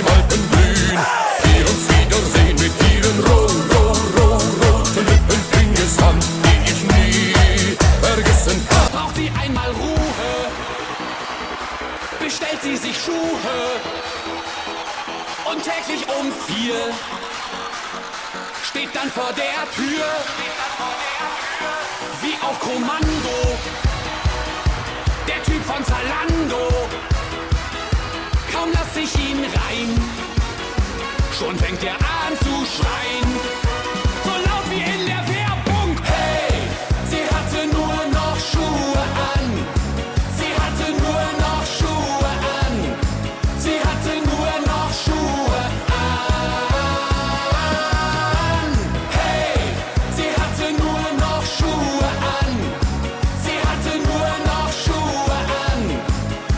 beim Alpengrün. Wir uns wiedersehen mit ihren roten Lippen, Fingers an, die ich nie vergessen kann. Braucht sie einmal Ruhe, bestellt sie sich Schuhe und täglich um 4 steht dann vor der Tür, wie auf Kommando, der Typ von Zalando. Kaum lass ich ihn rein, schon fängt er an zu schreien, so laut wie in der Werbung. Hey, sie hatte nur noch Schuhe an, sie hatte nur noch Schuhe an, sie hatte nur noch Schuhe an. Hey, sie hatte nur noch Schuhe an, sie hatte nur noch Schuhe an,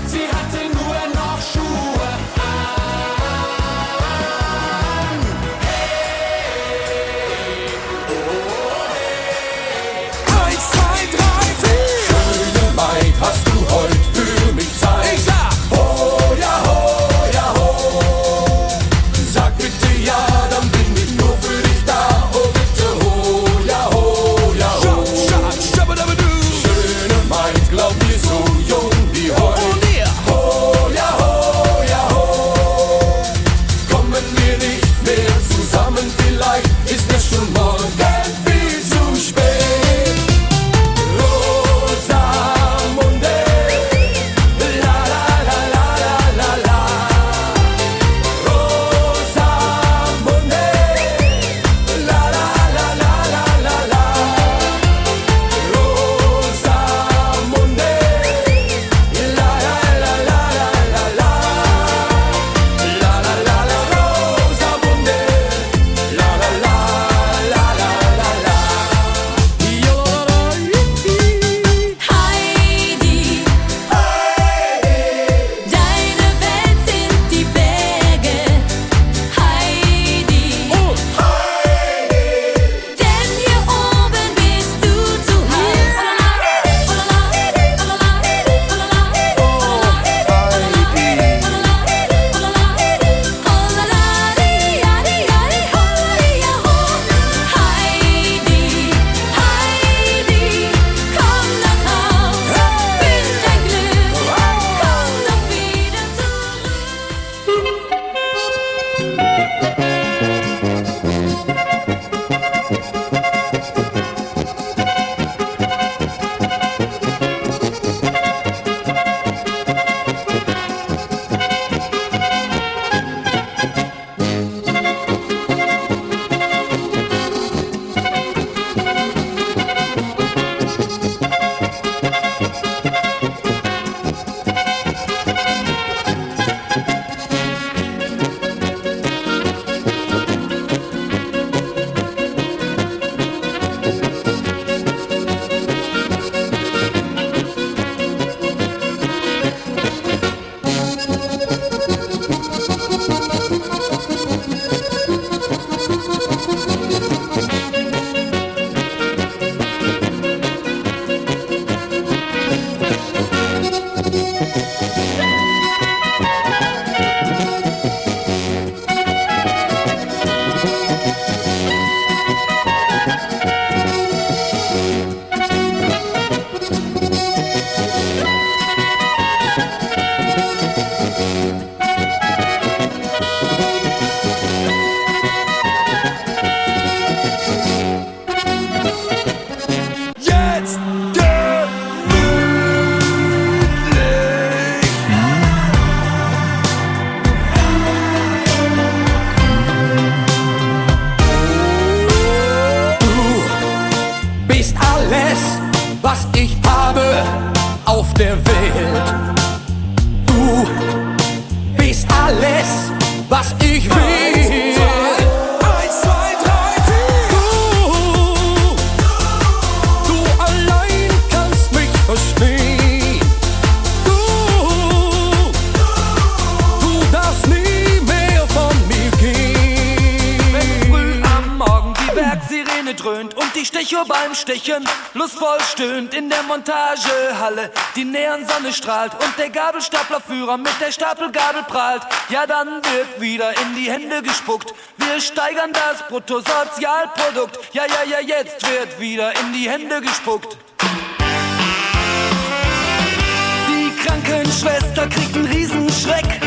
sie hatte nur noch Schuhe an. Hey. die Stechuhr beim Stechen lustvoll stöhnt in der Montagehalle. Die Neonsonne strahlt und der Gabelstaplerführer mit der Stapelgabel prahlt. Ja, dann wird wieder in die Hände gespuckt. Wir steigern das Bruttosozialprodukt. Ja, ja, ja, jetzt wird wieder in die Hände gespuckt. Die Krankenschwester kriegt einen Riesenschreck.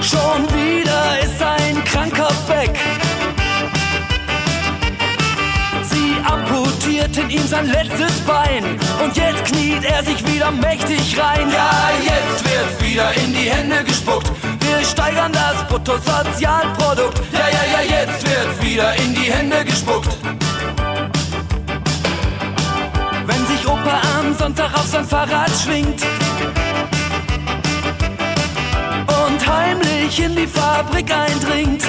Schon wieder ist ein Kranker weg. Sie amputierten ihm sein letztes Bein und jetzt kniet er sich wieder mächtig rein. Ja, jetzt wird wieder in die Hände gespuckt. Wir steigern das Bruttosozialprodukt. Ja, ja, ja, jetzt wird wieder in die Hände gespuckt. Wenn sich Opa am Sonntag auf sein Fahrrad schwingt und heimlich in die Fabrik eindringt,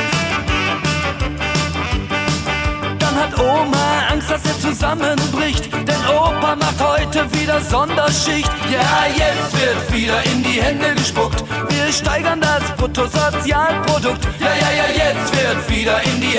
dann hat Oma Angst, dass er zusammenbricht, denn Opa macht heute wieder Sonderschicht. Ja, jetzt wird wieder in die Hände gespuckt. Wir steigern das Bruttosozialprodukt. Ja, ja, ja, jetzt wird wieder in die